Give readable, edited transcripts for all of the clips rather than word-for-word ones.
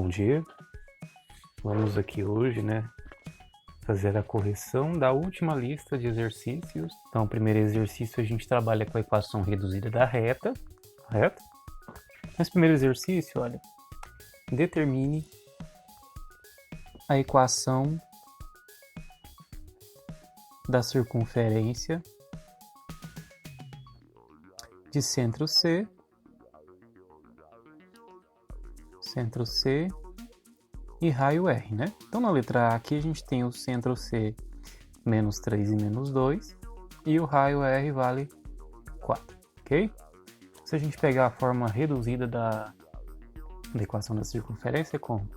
Bom dia. Vamos aqui hoje, fazer a correção da última lista de exercícios. Então, o primeiro exercício a gente trabalha com a equação reduzida da reta, correto? Nesse primeiro exercício, olha, determine a equação da circunferência de centro C e raio R, né? Então, na letra A aqui a gente tem o centro C menos 3 e menos 2 e o raio R vale 4, ok? Se a gente pegar a forma reduzida da equação da circunferência como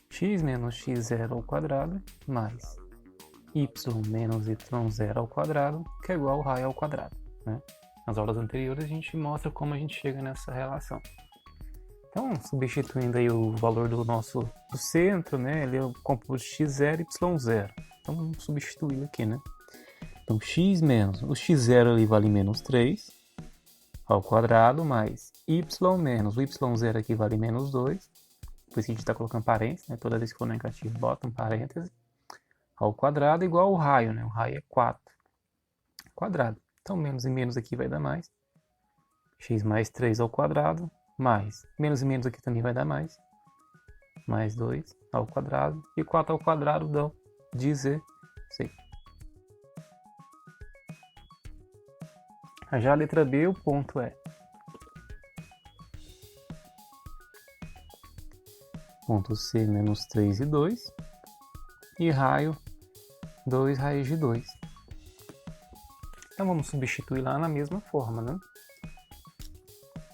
x menos x0 ao quadrado mais y menos y0 ao quadrado, que é igual ao raio ao quadrado, né? Nas aulas anteriores a gente mostra como a gente chega nessa relação. Então, substituindo aí o valor do centro, né? Ele é o composto x0 e y0. Então, vamos substituir aqui, né? Então, x menos, o x0 ali vale menos 3 ao quadrado, mais y menos, o y0 aqui vale menos 2. Por isso que a gente está colocando parênteses, né? Toda vez que for negativo, bota um parêntese. Ao quadrado igual ao raio, né? O raio é 4 quadrado. Então, menos e menos aqui vai dar mais. X mais 3 ao quadrado, mais. Menos e menos aqui também vai dar mais. Mais 2 ao quadrado. E 4 ao quadrado dão 16. Já a letra B, o ponto é ponto C menos 3 e 2. E raio 2 raiz de 2. Então vamos substituir lá na mesma forma, né?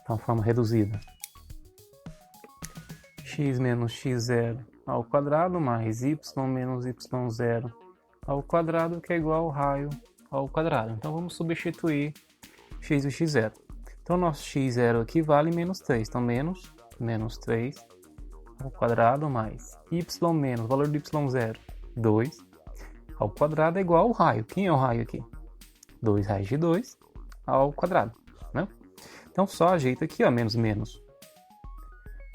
Então, forma reduzida. X menos x0 ao quadrado mais y menos y0 ao quadrado, que é igual ao raio ao quadrado. Então vamos substituir x e x0. Então nosso x0 aqui vale menos 3. Então menos 3 ao quadrado mais y menos, o valor do y0, 2 ao quadrado é igual ao raio. Quem é o raio aqui? 2 raiz de 2 ao quadrado, né? Então só ajeita aqui, ó, menos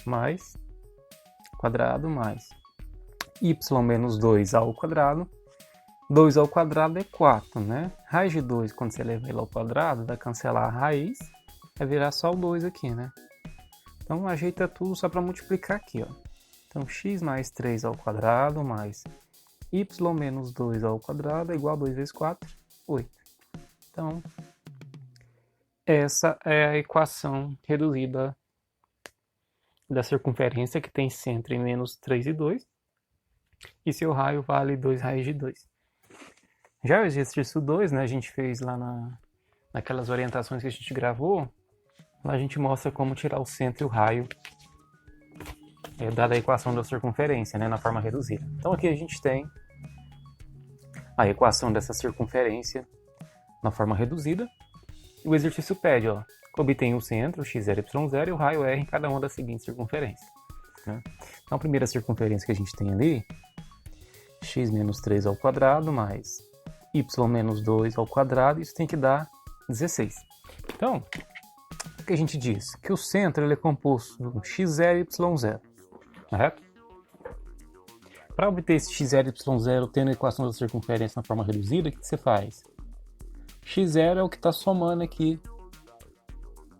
mais quadrado mais y menos 2 ao quadrado. 2 ao quadrado é 4, né? Raiz de 2, quando você levar ele ao quadrado, vai cancelar a raiz, vai virar só o 2 aqui, né? Então ajeita tudo só para multiplicar aqui, ó. Então x mais 3 ao quadrado mais y menos 2 ao quadrado é igual a 2 vezes 4, 8. Então, essa é a equação reduzida da circunferência, que tem centro em menos 3 e 2. E seu raio vale 2 raiz de 2. Já o exercício 2, né, a gente fez lá naquelas orientações que a gente gravou. Lá a gente mostra como tirar o centro e o raio dada a equação da circunferência, né, na forma reduzida. Então aqui a gente tem a equação dessa circunferência na forma reduzida. O exercício pede, ó, obtenha o centro, x0, y0 e o raio R em cada uma das seguintes circunferências, né? Então a primeira circunferência que a gente tem ali, x menos 3 ao quadrado mais y menos 2 ao quadrado, isso tem que dar 16. Então, o que a gente diz? Que o centro ele é composto de x0 e y0, correto? Para obter esse x0 e y0 tendo a equação da circunferência na forma reduzida, o que você faz? x0 é o que está somando aqui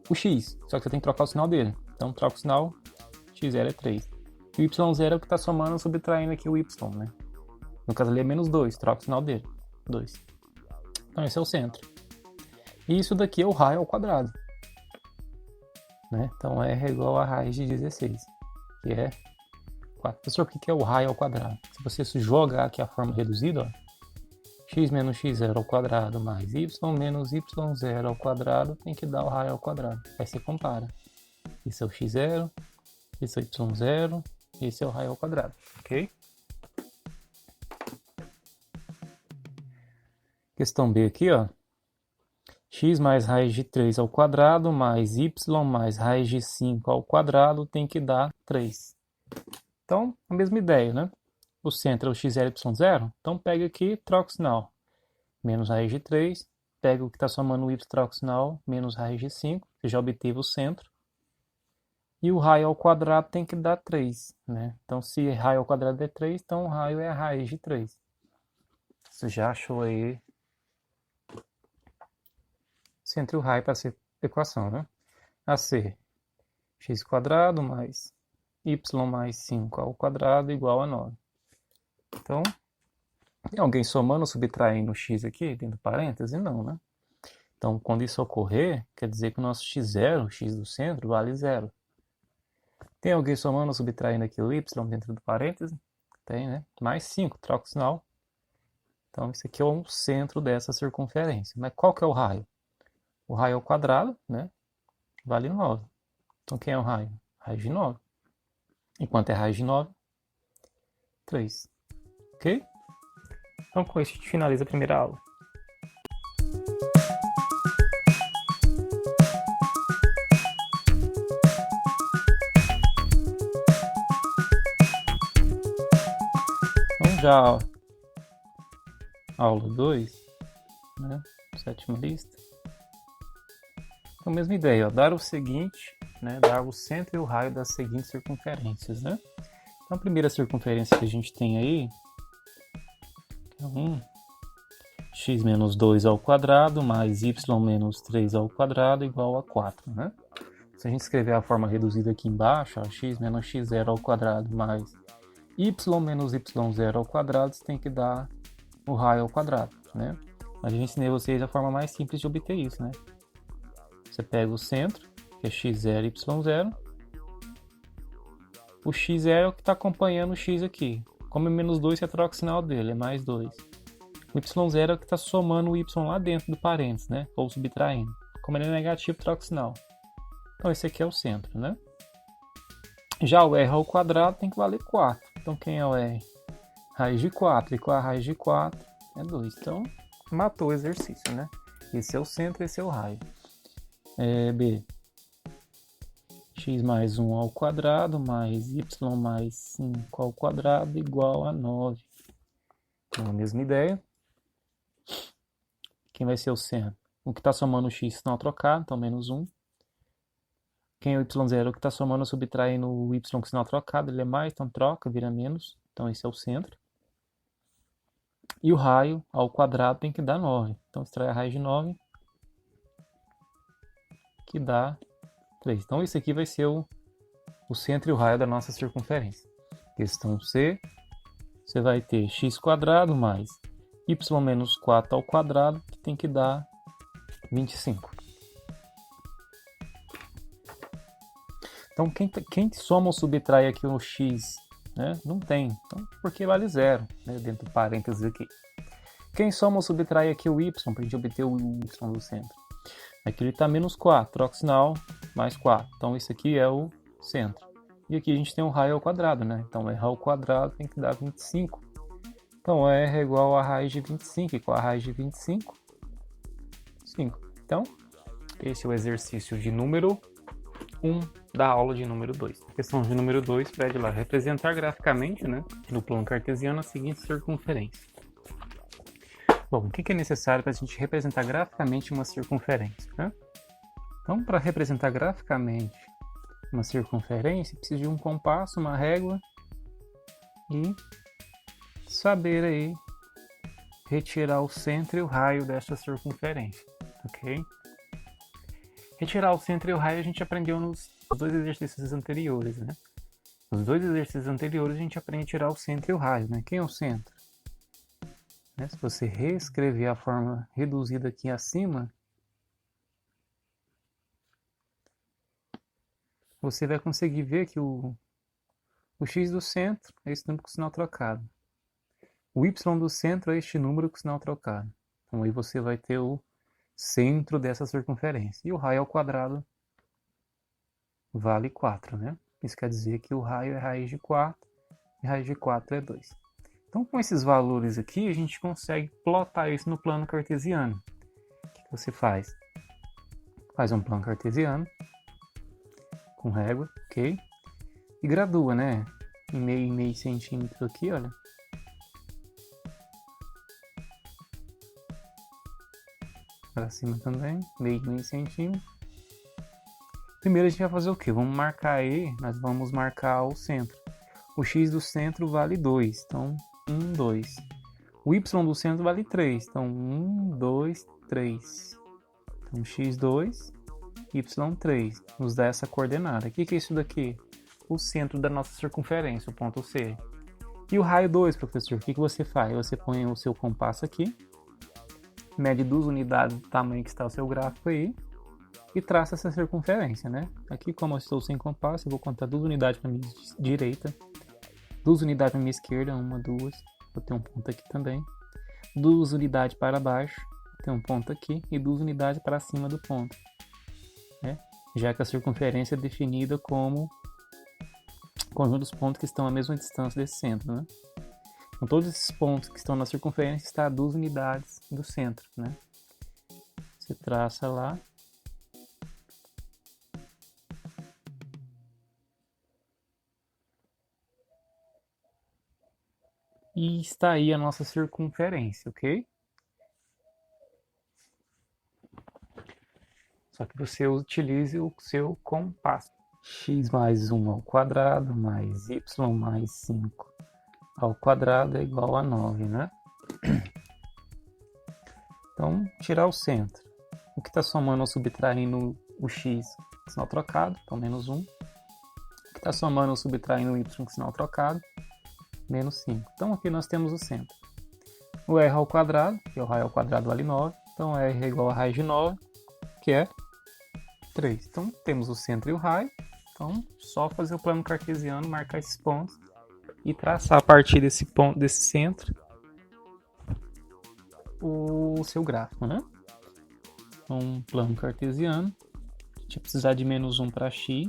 o x, só que você tem que trocar o sinal dele. Então, troca o sinal, x0 é 3. E o y0 é o que está somando, subtraindo aqui o y, né? No caso ali é menos 2, troca o sinal dele, 2. Então, esse é o centro. E isso daqui é o raio ao quadrado, né? Então, R é igual a raiz de 16, que é 4. Professor, o que é o raio ao quadrado? Se você jogar aqui a forma reduzida, ó, x menos x0 ao quadrado mais y menos y0 ao quadrado tem que dar o raio ao quadrado. Aí você compara. Esse é o x0, esse é o y0, esse é o raio ao quadrado, ok? Questão B aqui, ó. X mais raiz de 3 ao quadrado mais y mais raiz de 5 ao quadrado tem que dar 3. Então, a mesma ideia, né? O centro é o x0 e y0, então pega aqui, troca o sinal. Menos raiz de 3, pega o que está somando o y, troca o sinal, menos raiz de 5, você já obteve o centro. E o raio ao quadrado tem que dar 3, né? Então, se raio ao quadrado é 3, então o raio é a raiz de 3. Você já achou aí o centro e o raio para essa equação, né? A ser x quadrado mais y mais 5 ao quadrado igual a 9. Então, tem alguém somando ou subtraindo x aqui dentro do parêntese? Não, né? Então, quando isso ocorrer, quer dizer que o nosso x0, x do centro, vale 0. Tem alguém somando ou subtraindo aqui o y dentro do parêntese? Tem, né? Mais 5, troca o sinal. Então, isso aqui é o centro dessa circunferência. Mas qual que é o raio? O raio ao quadrado, né? Vale 9. Então, quem é o raio? Raiz de 9. E quanto é raiz de 9? 3. Ok? Então, com isso, a gente finaliza a primeira aula. Então, já aula 2, né? Sétima lista. Então, mesma ideia, ó, dar o seguinte, né? Dar o centro e o raio das seguintes circunferências, né? Então, a primeira circunferência que a gente tem aí é x menos 2 ao quadrado mais y menos 3 ao quadrado igual a 4, né? Se a gente escrever a forma reduzida aqui embaixo, ó, x menos x0 ao quadrado mais y menos y0 ao quadrado, você tem que dar o raio ao quadrado, né? Mas eu ensinei vocês a forma mais simples de obter isso, né? Você pega o centro, que é x0, y0. O x é o que está acompanhando o x aqui. Como é menos 2, você troca o sinal dele, é mais 2. O y0 é o que está somando o y lá dentro do parênteses, né? Ou subtraindo. Como ele é negativo, troca o sinal. Então esse aqui é o centro, né? Já o r ao quadrado tem que valer 4. Então quem é o r? Raiz de 4. E com a raiz de 4 é 2. Então matou o exercício, né? Esse é o centro, esse é o raio. B. X mais 1 ao quadrado mais y mais 5 ao quadrado igual a 9. Então, a mesma ideia. Quem vai ser o centro? O que está somando o x sinal trocado, então menos 1. Quem é o y0? O que está somando subtraindo o y com sinal trocado, ele é mais, então troca, vira menos. Então esse é o centro. E o raio ao quadrado tem que dar 9. Então extrai a raiz de 9, que dá 3. Então esse aqui vai ser o centro e o raio da nossa circunferência. Questão C, você vai ter x quadrado mais y menos 4 ao quadrado, que tem que dar 25. Então, quem soma ou subtrai aqui o x, né? Não tem, então, porque vale 0, né? Dentro do parênteses aqui. Quem soma ou subtrai aqui o y, para a gente obter o y do centro? Aqui ele está menos 4, troca o sinal, mais 4. Então, esse aqui é o centro. E aqui a gente tem um raio ao quadrado, né? Então, r ao quadrado tem que dar 25. Então, r é igual a raiz de 25. E com a raiz de 25, 5. Então, esse é o exercício de número 1 da aula de número 2. A questão de número 2 pede lá representar graficamente, né, no plano cartesiano, a seguinte circunferência. Bom, o que é necessário para a gente representar graficamente uma circunferência, né? Então, para representar graficamente uma circunferência, precisa de um compasso, uma régua e saber aí retirar o centro e o raio dessa circunferência, ok? Retirar o centro e o raio a gente aprendeu nos dois exercícios anteriores, né? Nos dois exercícios anteriores a gente aprende a tirar o centro e o raio, né? Quem é o centro? Né? Se você reescrever a forma reduzida aqui acima, você vai conseguir ver que o x do centro é esse número com sinal trocado. O y do centro é este número com sinal trocado. Então aí você vai ter o centro dessa circunferência. E o raio ao quadrado vale 4, né? Isso quer dizer que o raio é raiz de 4 e raiz de 4 é 2. Então, com esses valores aqui, a gente consegue plotar isso no plano cartesiano. O que você faz? Faz um plano cartesiano com régua, ok? E gradua, né? Em meio centímetro aqui, olha. Para cima também, meio centímetro. Primeiro a gente vai fazer o quê? Vamos marcar aí, nós vamos marcar o centro. O x do centro vale 2, então 1, 2. O y do centro vale 3, então 1, 2, 3. Então x2, y3, nos dá essa coordenada. O que é isso daqui? O centro da nossa circunferência, o ponto C. E o raio 2, professor, o que você faz? Você põe o seu compasso aqui, mede 2 unidades do tamanho que está o seu gráfico aí, e traça essa circunferência, né? Aqui, como eu estou sem compasso, eu vou contar 2 unidades para a minha direita, 2 unidades para a minha esquerda, 1, 2, vou ter um ponto aqui também, 2 unidades para baixo, tem um ponto aqui, e 2 unidades para cima do ponto, né? Já que a circunferência é definida como o conjunto dos pontos que estão à mesma distância desse centro, né? Então, todos esses pontos que estão na circunferência estão a 2 unidades do centro, né? Você traça lá. E está aí a nossa circunferência, ok? Só que você utilize o seu compasso. X mais 1 ao quadrado mais y mais 5 ao quadrado é igual a 9, né? Então, tirar o centro. O que está somando ou subtraindo o x com sinal trocado, então menos 1. O que está somando ou subtraindo o y com sinal trocado, menos 5. Então aqui nós temos o centro. O r ao quadrado, que é o raio ao quadrado vale 9. Então r é igual a raiz de 9, que é 3. Então temos o centro e o raio. Então só fazer o plano cartesiano, marcar esses pontos e traçar a partir desse ponto, desse centro, o seu gráfico, né? Então, plano cartesiano. A gente vai precisar de menos 1 para x.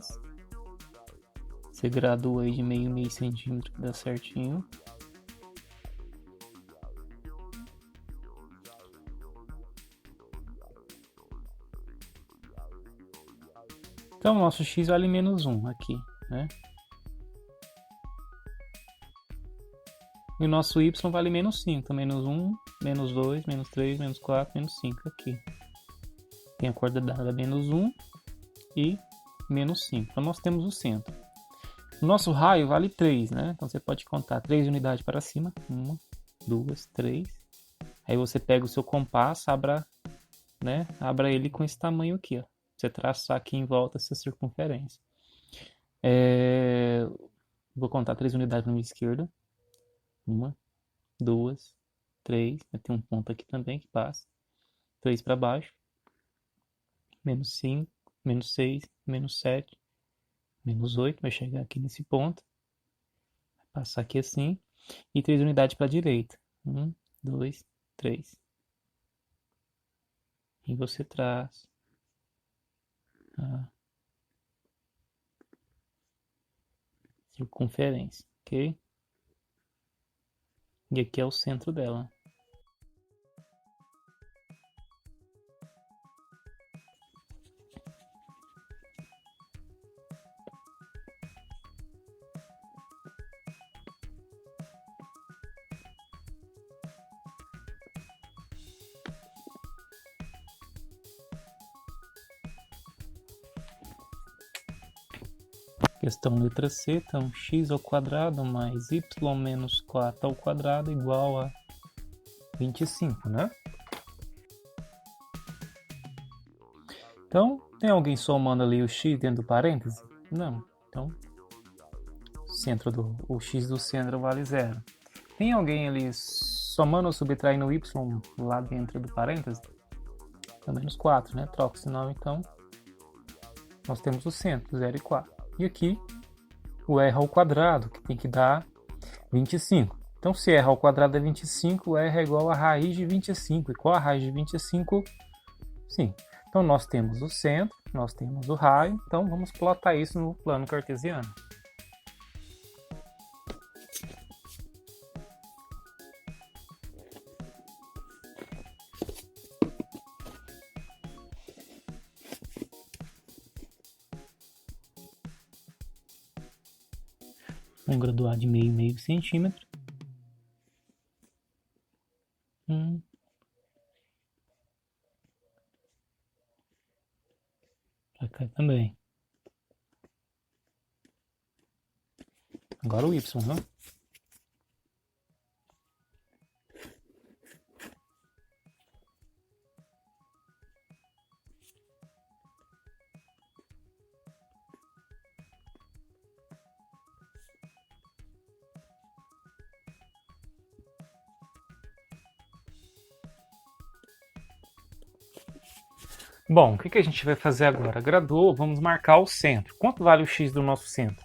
Você gradua aí de meio centímetro, que dá certinho. Então, o nosso x vale menos 1 aqui, né? E o nosso y vale menos 5. Então, menos 1, menos 2, menos 3, menos 4, menos 5 aqui. Tem a coordenada menos 1 e menos 5. Então, nós temos o centro. O nosso raio vale 3, né? Então, você pode contar 3 unidades para cima. 1, 2, 3. Aí você pega o seu compasso, abra ele com esse tamanho aqui, ó. Você traçar aqui em volta essa circunferência. Vou contar 3 unidades na minha esquerda. 1, 2, 3. Tem um ponto aqui também que passa. 3 para baixo. Menos 5, menos 6, menos 7, menos 8. Vai chegar aqui nesse ponto. Vai passar aqui assim. E 3 unidades para a direita. 1, 2, 3. E você traz a circunferência, ok? E aqui é o centro dela. Questão letra C, então x ao quadrado mais y menos 4 ao quadrado igual a 25, né? Então, tem alguém somando ali o x dentro do parêntese? Não. Então, o x do centro vale 0. Tem alguém ali somando ou subtraindo o y lá dentro do parêntese? Então, menos 4, né? Troca o sinal, então, nós temos o centro, 0 e 4. E aqui, o r ao quadrado, que tem que dar 25. Então, se r ao quadrado é 25, r é igual a raiz de 25. E qual a raiz de 25? Sim. Então, nós temos o centro, nós temos o raio. Então, vamos plotar isso no plano cartesiano. Vamos graduar de meio centímetro. Pra cá também. Agora o y, né? Bom, o que a gente vai fazer agora? Graduou, vamos marcar o centro. Quanto vale o x do nosso centro?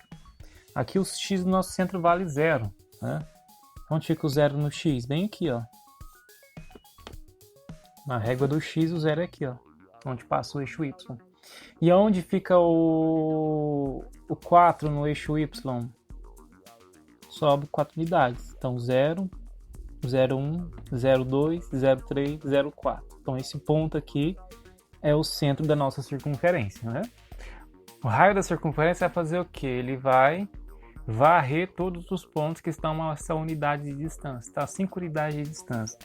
Aqui o x do nosso centro vale 0. Né? Onde fica o 0 no x? Bem aqui, ó. Na régua do x, o 0 é aqui, ó. Onde passa o eixo y. E onde fica o 4 no eixo y? Sobe 4 unidades. Então 0, 0,1, 0,2, 0,3, 0,4. Então esse ponto aqui é o centro da nossa circunferência, né? O raio da circunferência vai fazer o quê? Ele vai varrer todos os pontos que estão a essa unidade de distância, tá? 5 unidades de distância.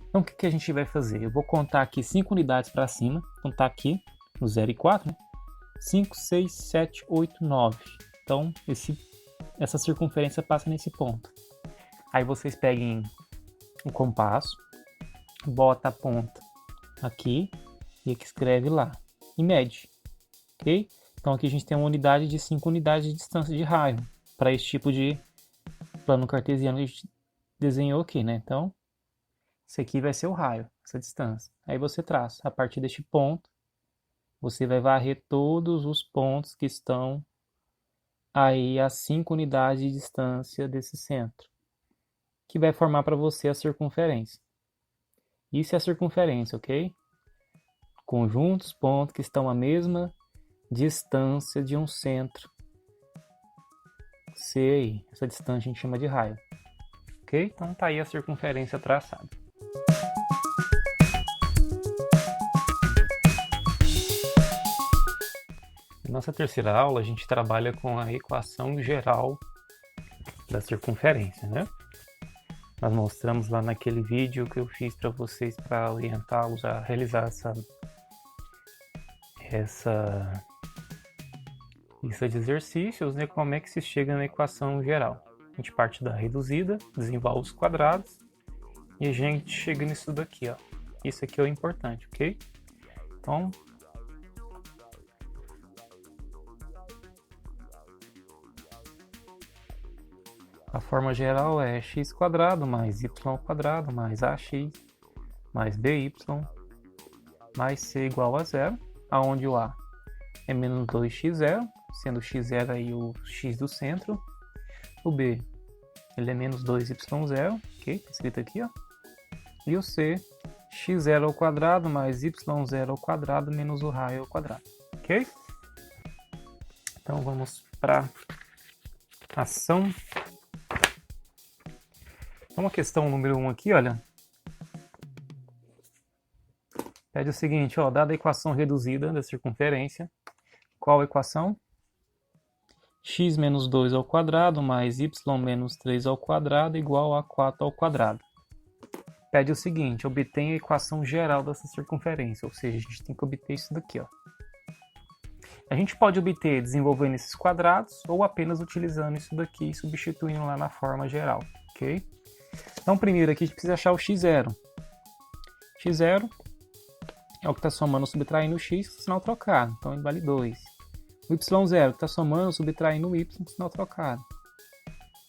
Então o que a gente vai fazer? Eu vou contar aqui 5 unidades para cima, contar aqui no 0 e 4, né? 5, 6, 7, 8, 9. Então essa circunferência passa nesse ponto. Aí vocês peguem um compasso, bota a ponta aqui e aqui escreve lá e mede, ok? Então aqui a gente tem uma unidade de 5 unidades de distância de raio para esse tipo de plano cartesiano que a gente desenhou aqui, né? Então esse aqui vai ser o raio, essa distância. Aí você traça a partir deste ponto, você vai varrer todos os pontos que estão aí a 5 unidades de distância desse centro, que vai formar para você a circunferência. Isso é a circunferência, ok? Conjuntos, pontos que estão à mesma distância de um centro C aí. Essa distância a gente chama de raio. Ok? Então tá aí a circunferência traçada. Na nossa terceira aula a gente trabalha com a equação geral da circunferência, né? Nós mostramos lá naquele vídeo que eu fiz para vocês para orientá-los a realizar essa lista de exercícios, né? Como é que se chega na equação geral. A gente parte da reduzida, desenvolve os quadrados e a gente chega nisso daqui, ó. Isso aqui é o importante, ok? Então, a forma geral é x² mais y² mais ax mais by mais c igual a 0, aonde o a é menos 2x0, sendo x0 aí o x do centro. O b ele é menos 2y0, ok? Tá escrito aqui, ó. E o c, x0² mais y0² menos o raio ao quadrado, ok? Então vamos para ação. Então a questão número 1 aqui, olha, pede o seguinte, ó, dada a equação reduzida da circunferência, qual a equação? X menos 2 ao quadrado mais y menos 3 ao quadrado igual a 4 ao quadrado. Pede o seguinte, obtenha a equação geral dessa circunferência, ou seja, a gente tem que obter isso daqui, ó. A gente pode obter desenvolvendo esses quadrados ou apenas utilizando isso daqui e substituindo lá na forma geral, ok? Então, primeiro aqui a gente precisa achar o x0. x0 é o que está somando ou subtraindo o x com sinal trocado, então ele vale 2. O y0 que está somando ou subtraindo o y com sinal trocado,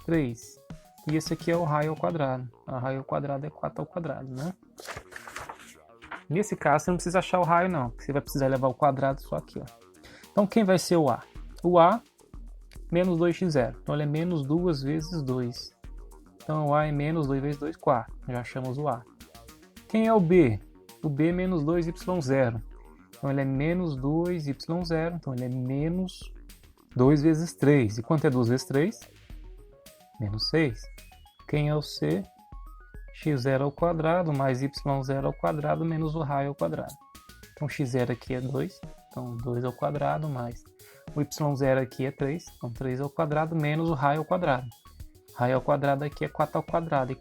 3. E esse aqui é o raio ao quadrado. O raio ao quadrado é 4 ao quadrado, né? Nesse caso você não precisa achar o raio não, porque você vai precisar levar o quadrado só aqui, ó. Então quem vai ser o a? O a menos 2x0, então ele é menos 2 vezes 2. Então o a é menos 2 vezes 2, 4. Já achamos o a. Quem é o b? O b é menos 2y0. Então ele é menos 2y0. Então ele é menos 2 vezes 3. E quanto é 2 vezes 3? Menos 6. Quem é o c? x0 ao quadrado mais y0 ao quadrado menos o raio ao quadrado. Então x0 aqui é 2. Então 2 ao quadrado mais o y0 aqui é 3. Então 3 ao quadrado menos o raio ao quadrado. Raio ao quadrado aqui é 4 ao quadrado.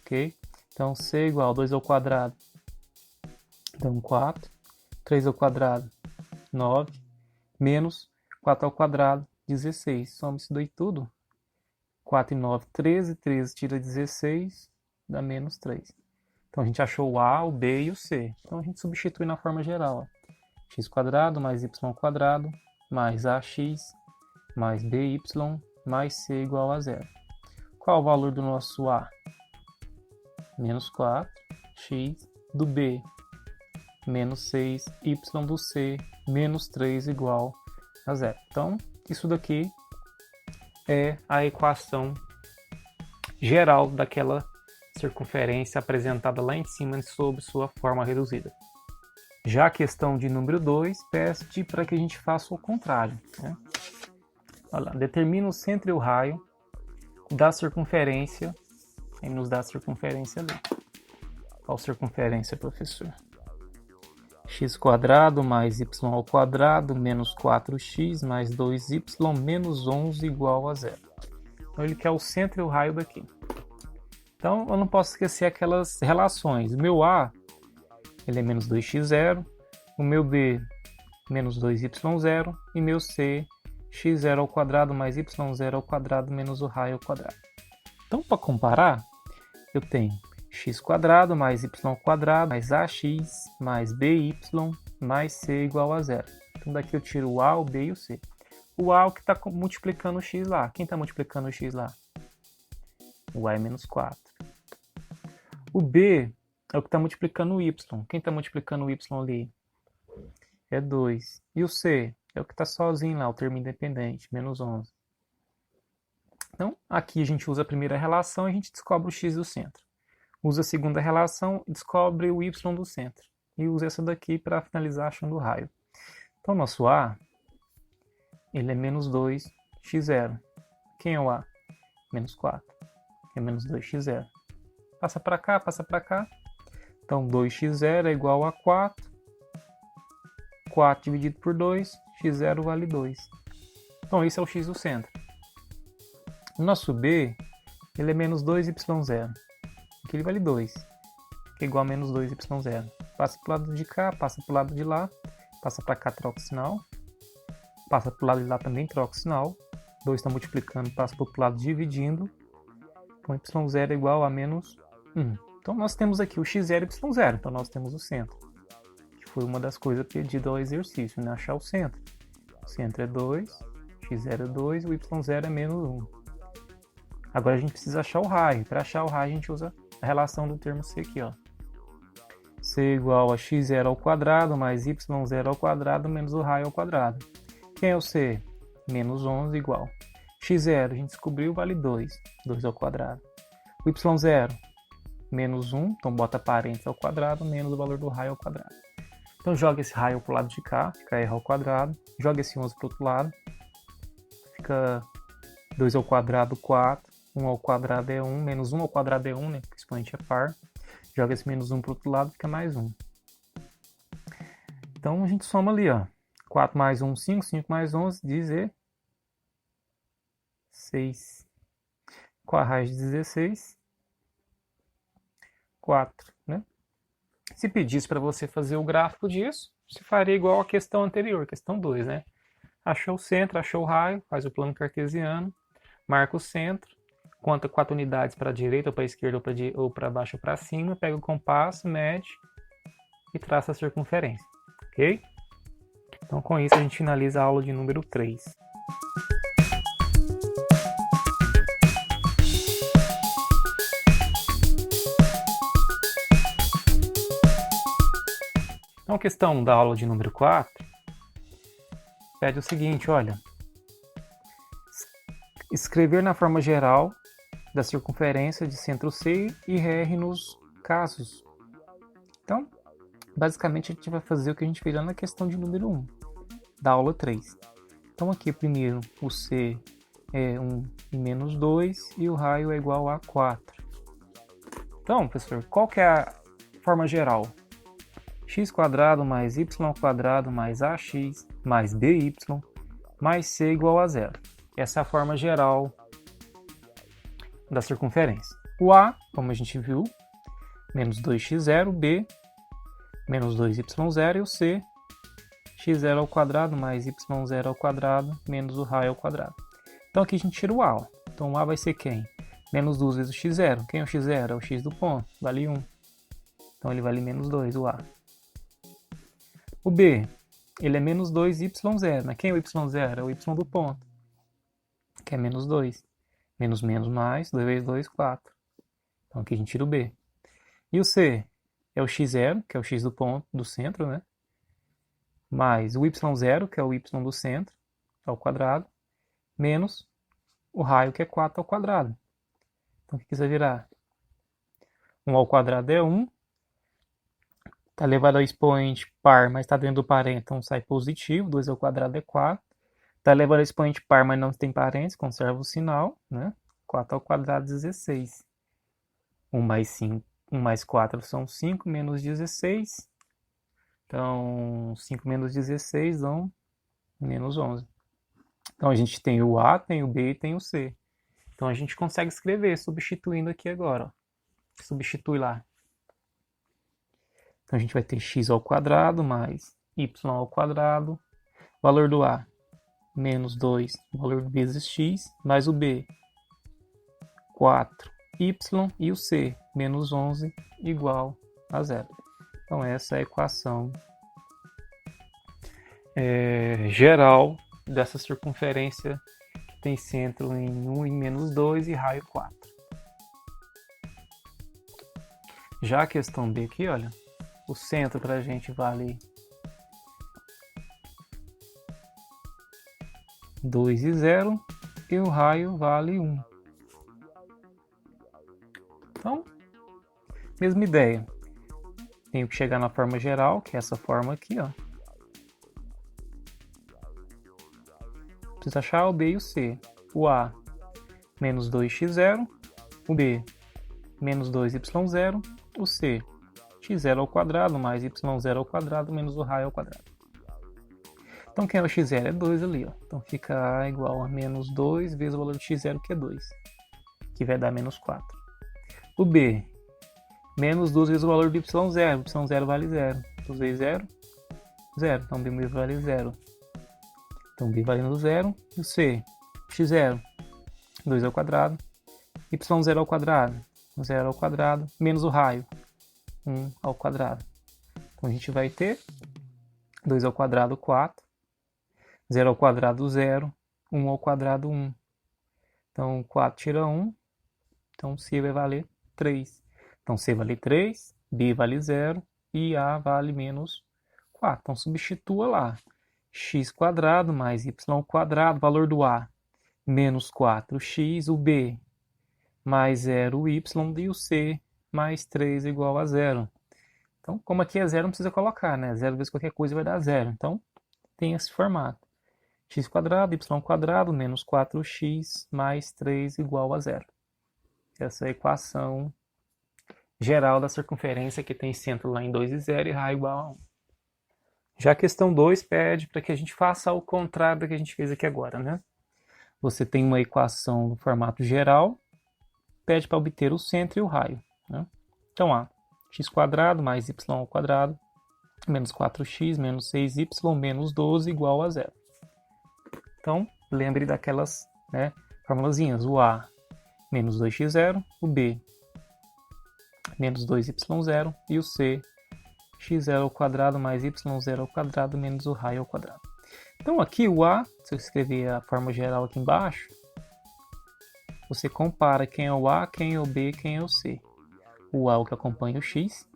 Ok? Então, c igual a 2 ao quadrado. Então, 4. 3 ao quadrado, 9. Menos 4 ao quadrado, 16. Soma isso daí tudo. 4 e 9, 13. 13 tira 16, dá menos 3. Então a gente achou o A, o B e o C. Então a gente substitui na forma geral. Ó. X² mais y² mais AX mais BY mais C igual a 0. Qual o valor do nosso A? Menos 4. X do B. Menos 6. Y do C. Menos 3 igual a 0. Então, isso daqui é a equação geral daquela circunferência apresentada lá em cima sob sua forma reduzida. Já a questão de número 2 pede para que a gente faça o contrário. Né? Olha lá, determina o centro e o raio da circunferência. Ele nos dá a circunferência ali. Qual circunferência, professor? X² mais y² menos 4x mais 2y menos 11 igual a 0. Então ele quer o centro e o raio daqui. Então eu não posso esquecer aquelas relações. O meu A ele é menos 2x0, o meu B menos 2y0 e meu C x0² mais y0² menos o raio ao quadrado. Então para comparar, eu tenho x² mais y² mais ax mais by mais c igual a 0. Então daqui eu tiro o A, o B e o C. O A é o que está multiplicando o x lá. Quem está multiplicando o x lá? O A é menos 4. O B é o que está multiplicando o y. Quem está multiplicando o y ali? É 2. E o C é o que está sozinho lá, o termo independente, menos 11. Então, aqui a gente usa a primeira relação e a gente descobre o x do centro. Usa a segunda relação e descobre o y do centro. E usa essa daqui para finalizar achando o raio. Então, nosso A, ele é menos 2x0. Quem é o A? Menos 4. É menos 2x0. Passa para cá, passa para cá. Então, 2x0 é igual a 4. 4 dividido por 2, x0 vale 2. Então, esse é o x do centro. O nosso B, ele é menos 2y0. Aqui ele vale 2, que é igual a menos 2y0. Passa para o lado de cá, passa para o lado de lá, passa para cá, troca o sinal. Passa para o lado de lá também, troca o sinal. 2 está multiplicando, passa para o lado dividindo. Então, y0 é igual a menos 1. Então, nós temos aqui o x0 e y0. Então, nós temos o centro. Que foi uma das coisas pedidas ao exercício, né? Achar o centro. O centro é 2, x0 é 2, o y0 é menos 1. Agora, a gente precisa achar o raio. Para achar o raio, a gente usa a relação do termo C aqui, ó. C igual a x0² mais y0² menos o raio ao quadrado. Quem é o C? Menos 11 igual. x0, a gente descobriu, vale 2. 2 ao quadrado. O y0, menos 1, então bota parênteses ao quadrado, menos o valor do raio ao quadrado. Então joga esse raio para o lado de cá, fica r ao quadrado. Joga esse 11 para o outro lado. Fica 2 ao quadrado, 4. 1 ao quadrado é 1, menos 1 ao quadrado é 1, né? Porque o expoente é par. Joga esse menos 1 para o outro lado, fica mais 1. Então a gente soma ali, ó. 4 mais 1, 5. 5 mais 11, 16. Qual a raiz de 16? 4, né? Se pedisse para você fazer o gráfico disso, você faria igual a questão anterior, questão 2, né? Achou o centro, achou o raio, faz o plano cartesiano, marca o centro, conta 4 unidades para a direita, ou para a esquerda, ou para baixo ou para cima, pega o compasso, mede e traça a circunferência, ok? Então, com isso, a gente finaliza a aula de número 3. Então, a questão da aula de número 4 pede o seguinte, olha, escrever na forma geral da circunferência de centro C e R nos casos. Então, basicamente, a gente vai fazer o que a gente fez lá na questão de número 1, da aula 3. Então, aqui, primeiro, o C é 1 e menos 2 e o raio é igual a 4. Então, professor, qual que é a forma geral? x² mais y² mais ax mais by mais c igual a 0. Essa é a forma geral da circunferência. O A, como a gente viu, menos 2x0, B, menos 2y0 e o C, x0 ao quadrado mais y0 ao quadrado menos o raio ao quadrado. Então aqui a gente tira o a. Ó. Então o a vai ser quem? Menos 2 vezes o x0. Quem é o x0? É o x do ponto, vale 1. Então ele vale menos 2, o a. O b, ele é menos 2y0. Mas quem é o y0? É o y do ponto, que é menos 2. Menos menos mais, 2 vezes 2, 4. Então aqui a gente tira o b. E o c é o x0, que é o x do ponto, do centro, né? Mais o y0, que é o y do centro, ao quadrado, menos o raio, que é 4 ao quadrado. Então o que vai virar? 1 ao quadrado é 1. Está elevado ao expoente par, mas está dentro do parênteses, então sai positivo. 2 ao quadrado é 4. Está elevado ao expoente par, mas não tem parênteses, conserva o sinal, né? 4 ao quadrado, 16. 1 mais 5, 1 mais 4 são 5, menos 16. Então, 5 menos 16 dão menos 11. Então, a gente tem o A, tem o B e tem o C. Então, a gente consegue escrever substituindo aqui agora. Ó. Substitui lá. Então, a gente vai ter x ao quadrado mais y ao quadrado. Valor do A, menos 2, valor vezes x, mais o B, 4y, e o C, menos 11, igual a 0. Então, essa é a equação geral dessa circunferência que tem centro em 1 e menos 2 e raio 4. Já a questão B aqui, olha, o centro para a gente vale 2 e 0 e o raio vale 1. Então, mesma ideia. Tenho que chegar na forma geral, que é essa forma aqui, ó. Preciso achar o B e o C. O A, menos 2x0. O B, menos 2y0. O C, x0 ao quadrado mais y0 ao quadrado menos o raio ao quadrado. Então, quem é o x0? É 2 ali, ó. Então, fica A igual a menos 2 vezes o valor de x0, que é 2. Que vai dar menos 4. O B, menos 2 vezes o valor do y0. Y0 vale 0. 2 vezes 0, 0. Então, B vale 0. Então, B valendo 0. E o C, x0, 2 ao quadrado. Y0 ao quadrado, 0 ao quadrado. Menos o raio, 1 ao quadrado. Então, a gente vai ter 2 ao quadrado, 4. 0 ao quadrado, 0. 1 ao quadrado, 1. Então, 4 tira 1. Então, C vai valer 3. Então, C vale 3, B vale 0 e A vale menos 4. Então, substitua lá. X² mais Y², valor do A, menos 4x, o B, mais 0y e o C, mais 3 igual a 0. Então, como aqui é 0, não precisa colocar, né? 0 vezes qualquer coisa vai dar 0. Então, tem esse formato. X², Y², menos 4x, mais 3 igual a 0. Essa é a equação geral da circunferência que tem centro lá em 2 e 0 e raio igual a 1. Já a questão 2 pede para que a gente faça o contrário do que a gente fez aqui agora, né? Você tem uma equação no formato geral, pede para obter o centro e o raio, né? Então, x² mais y² menos 4x menos 6y menos 12 igual a 0. Então, lembre daquelas, né, formulazinhas. O A, menos 2x0, o B, menos 2y0 e o C, x0² mais y0² menos o raio ao quadrado. Então aqui o A, se eu escrever a forma geral aqui embaixo, você compara quem é o A, quem é o B, quem é o C. O A é o que acompanha o x,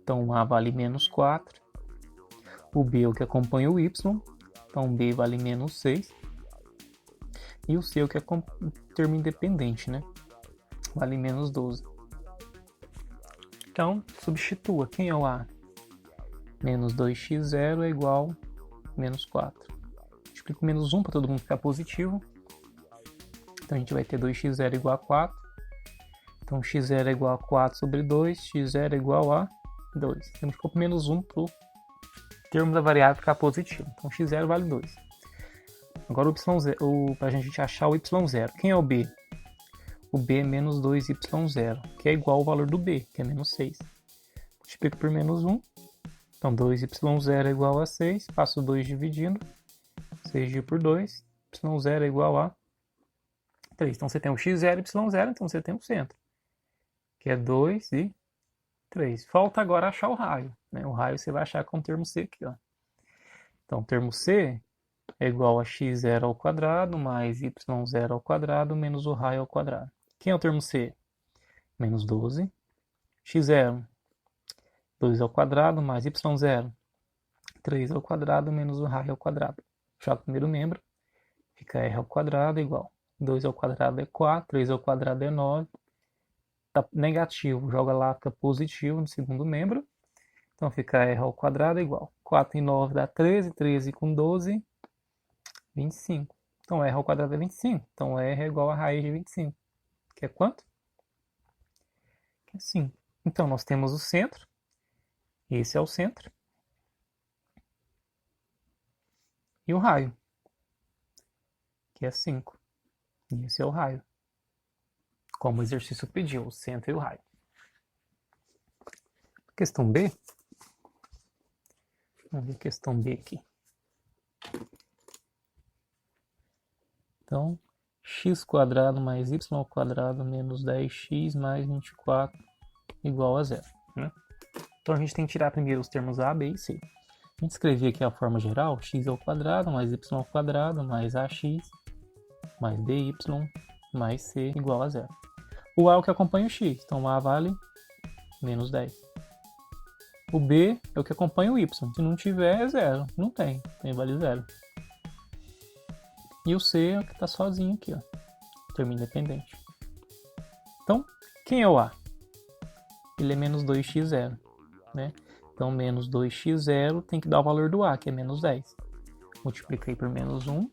então o A vale menos 4. O B é o que acompanha o y, então o B vale menos 6. E o C é o que é termo independente, né? Vale menos 12. Então, substitua. Quem é o A? Menos 2x0 é igual a menos 4. Multiplico menos 1 para todo mundo ficar positivo. Então, a gente vai ter 2x0 igual a 4. Então, x0 é igual a 4 sobre 2. x0 é igual a 2. Temos que pôr menos 1 para o termo da variável ficar positivo. Então, x0 vale 2. Agora, para a gente achar o y0. Quem é o B? O B é menos 2y0, que é igual ao valor do B, que é menos 6. Multiplico por menos 1. Então 2y0 é igual a 6, passo 2 dividindo, 6 dividido por 2, y0 é igual a 3. Então você tem o x0 e y0, então você tem o centro, que é 2 e 3. Falta agora achar o raio, né? O raio você vai achar com o termo C aqui, ó. Então o termo C é igual a x0 ao quadrado mais y0 ao quadrado menos o raio ao quadrado. Quem é o termo C? Menos 12. x0, 2 ao quadrado mais y0, 3 ao quadrado menos o raio ao quadrado. Já o primeiro membro, fica r ao quadrado igual 2 ao quadrado é 4, 3 ao quadrado é 9. Tá negativo, joga lá, fica positivo no segundo membro. Então fica r ao quadrado igual 4 e 9 dá 13, 13 com 12, 25. Então r ao quadrado é 25. Então r é igual a raiz de 25. Que é quanto? Que é 5. Então nós temos o centro. Esse é o centro. E o raio, que é 5. E esse é o raio. Como o exercício pediu, o centro e o raio. Questão B. Vamos ver a questão B aqui. Então, x² mais y² menos 10x mais 24 igual a 0. Né? Então a gente tem que tirar primeiro os termos A, B e C. A gente escreveu aqui a forma geral, x² mais y² mais ax mais by mais c igual a 0. O A é o que acompanha o x, então o A vale menos 10. O B é o que acompanha o y, se não tiver é 0, não tem vale 0. E o C é o que está sozinho aqui, ó, termo independente. Então, quem é o A? Ele é menos 2x0, né? Então, menos 2x0 tem que dar o valor do A, que é menos 10. Multipliquei por menos 1.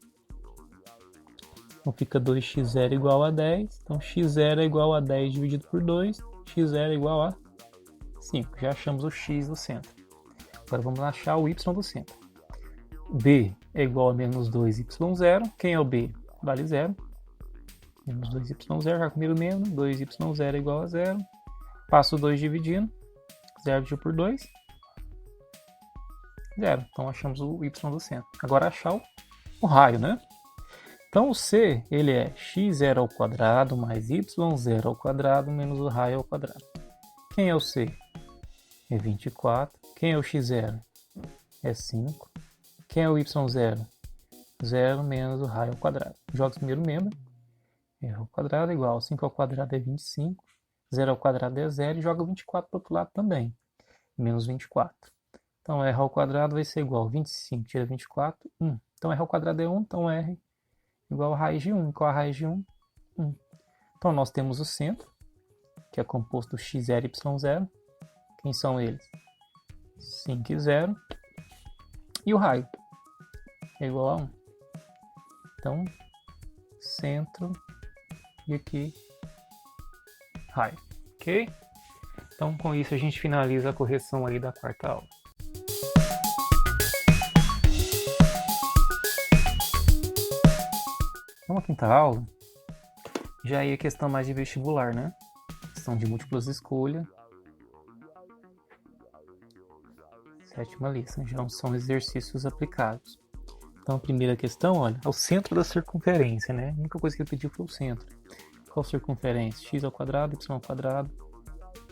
Então, fica 2x0 igual a 10. Então, x0 é igual a 10 dividido por 2. x0 é igual a 5. Já achamos o x do centro. Agora, vamos achar o y do centro. B é igual a menos 2y0. Quem é o B? Vale 0. Menos 2y0, já comigo mesmo. 2y0 é igual a 0. Passo 2 dividindo. 0 dividido por 2. 0. Então achamos o y do centro. Agora achar o raio, né? Então o C, ele é x0 ao quadrado mais y0 ao quadrado menos o raio ao quadrado. Quem é o C? É 24. Quem é o x0? É 5. Quem é o y0? 0 menos o raio ao quadrado. Joga o primeiro membro. R ao quadrado igual 5 ao quadrado é 25. 0 ao quadrado é 0 e joga 24 para o outro lado também. Menos 24. Então, r ao quadrado vai ser igual a 25, tira 24, 1. Então, r ao quadrado é 1, então r igual a raiz de 1. Qual a raiz de 1? 1. Então, nós temos o centro, que é composto do x0 e y0. Quem são eles? 5 e 0. E o raio é igual a 1. Então, centro e aqui raio. Ok? Então, com isso, a gente finaliza a correção aí da quarta aula. Então, a quinta aula já é questão mais de vestibular, né? Questão de múltiplas escolhas. Sétima lição, já são exercícios aplicados. Então, a primeira questão, olha, é o centro da circunferência, né? A única coisa que ele pediu foi o centro. Qual circunferência? X ao quadrado, y ao quadrado,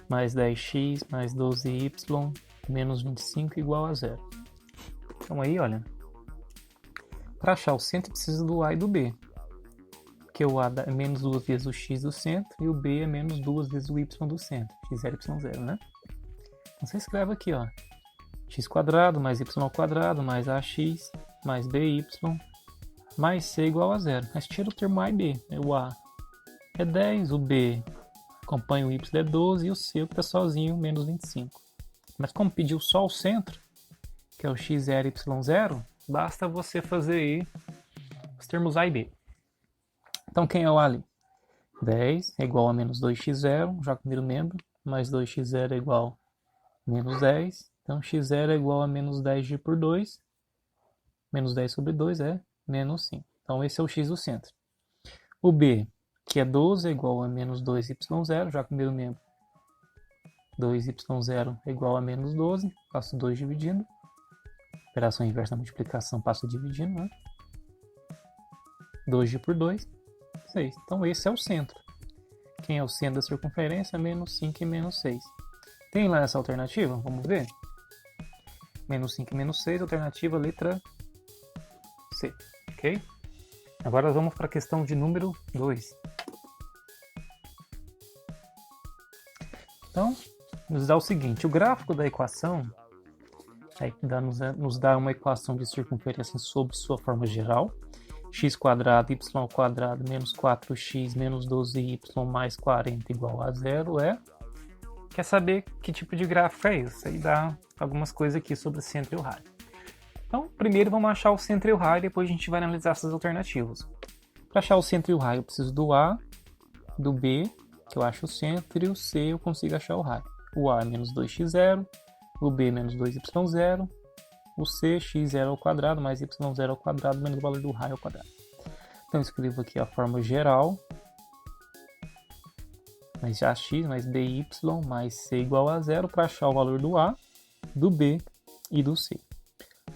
mais 10x, mais 12y, menos 25 igual a 0. Então aí, olha, para achar o centro precisa do A e do B. Porque o A é menos 2 vezes o x do centro e o B é menos 2 vezes o y do centro. x0 e y0, né? Então você escreve aqui, ó, x² mais y² mais ax mais by mais c igual a 0. Mas tira o termo A e B. O A é 10, o B acompanha o y é 12 e o C está sozinho, menos 25. Mas como pediu só o centro, que é o x0 e y0, basta você fazer aí os termos A e B. Então quem é o A ali? 10 é igual a menos 2x0, já primeiro membro, mais 2x0 é igual a menos 10. Então x0 é igual a menos 10 dividido por 2. Menos 10 sobre 2 é menos 5. Então esse é o x do centro. O B, que é 12, é igual a menos 2y0, já primeiro membro. 2y0 é igual a menos 12, passo 2 dividindo. Operação inversa da multiplicação, passo dividindo, né? 2 por 2, 6. Então esse é o centro. Quem é o centro da circunferência? Menos 5 e menos 6. Tem lá essa alternativa? Vamos ver. Menos 5 e menos 6, alternativa letra C. Ok? Agora vamos para a questão de número 2. Então, nos dá o seguinte. O gráfico da equação nos dá uma equação de circunferência sob sua forma geral. X quadrado, y ao quadrado, menos 4x, menos 12y, mais 40 igual a 0 é... Quer saber que tipo de gráfico é isso? Aí dá algumas coisas aqui sobre o centro e o raio. Então, primeiro vamos achar o centro e o raio, depois a gente vai analisar essas alternativas. Para achar o centro e o raio, eu preciso do A, do B, que eu acho o centro, e o C eu consigo achar o raio. O A é menos 2x0, o B é menos 2y0, o C, x0 ao quadrado, mais y0 ao quadrado, menos o valor do raio ao quadrado. Então, eu escrevo aqui a forma geral, mais ax mais by mais c igual a 0 para achar o valor do A, do B e do C.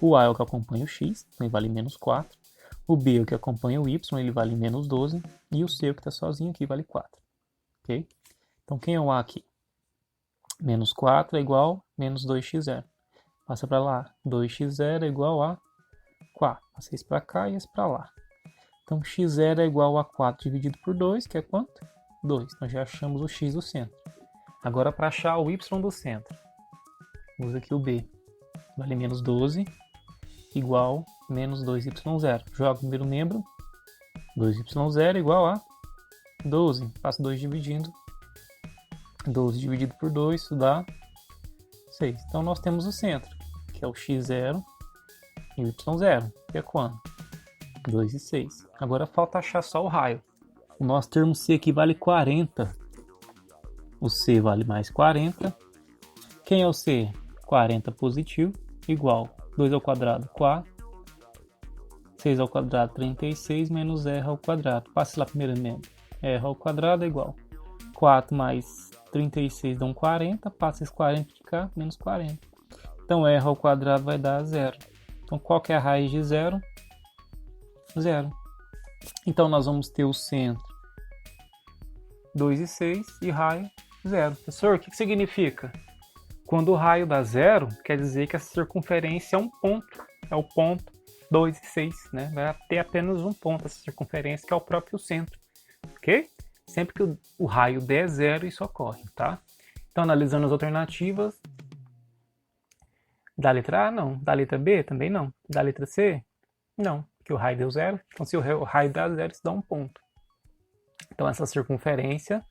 O A é o que acompanha o x, então ele vale menos 4. O B é o que acompanha o y, ele vale menos 12. E o C é o que está sozinho aqui, vale 4. Ok? Então, quem é o A aqui? Menos 4 é igual a menos 2x0. Passa para lá. 2x0 é igual a 4. Passa esse para cá e esse para lá. Então, x0 é igual a 4 dividido por 2, que é quanto? 2. Nós já achamos o x do centro. Agora, para achar o y do centro, usa aqui o B. Vale menos 12, igual a menos 2y0. Joga o primeiro membro. 2y0 igual a 12. Faço 2 dividindo. 12 dividido por 2, isso dá 6. Então, nós temos o centro, que é o x0 e o y0, que é quanto? 2 e 6. Agora, falta achar só o raio. O nosso termo C aqui vale 40. O C vale mais 40. Quem é o C? 40 positivo, igual 2 ao quadrado, 4. 6 ao quadrado, 36, menos r ao quadrado. Passe lá primeiro membro. R ao quadrado é igual 4 mais 36 dão 40. Passa esse 40 de cá, menos 40. Então, r ao quadrado vai dar 0. Então, qual que é a raiz de 0? 0. Então, nós vamos ter o centro 2 e 6 e raio 0. Professor, o que significa? Quando o raio dá 0, quer dizer que essa circunferência é um ponto. É o ponto 2 e 6, né? Vai ter apenas um ponto essa circunferência, que é o próprio centro. Ok? Sempre que o raio der 0, isso ocorre, tá? Então, analisando as alternativas, da letra A, não. Da letra B, também não. Da letra C, não. Porque o raio deu 0. Então, se o raio dá 0, isso dá um ponto. Então, essa circunferência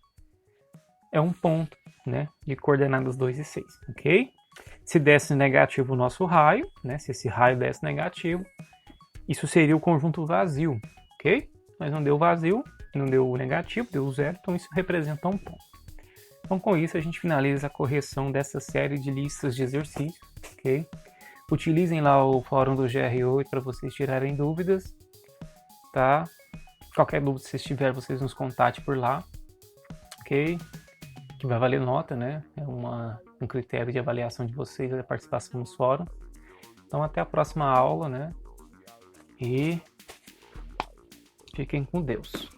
é um ponto, né, de coordenadas 2 e 6, ok? Se desse negativo o nosso raio, né, se esse raio desse negativo, isso seria o conjunto vazio, ok? Mas não deu vazio, não deu negativo, deu 0, então isso representa um ponto. Então, com isso, a gente finaliza a correção dessa série de listas de exercícios, ok? Utilizem lá o fórum do GR8 para vocês tirarem dúvidas, tá? Qualquer dúvida que vocês tiverem, vocês nos contatem por lá, ok? Que vai valer nota, né? É um critério de avaliação de vocês, a participação nos fóruns. Então, até a próxima aula, né? E fiquem com Deus.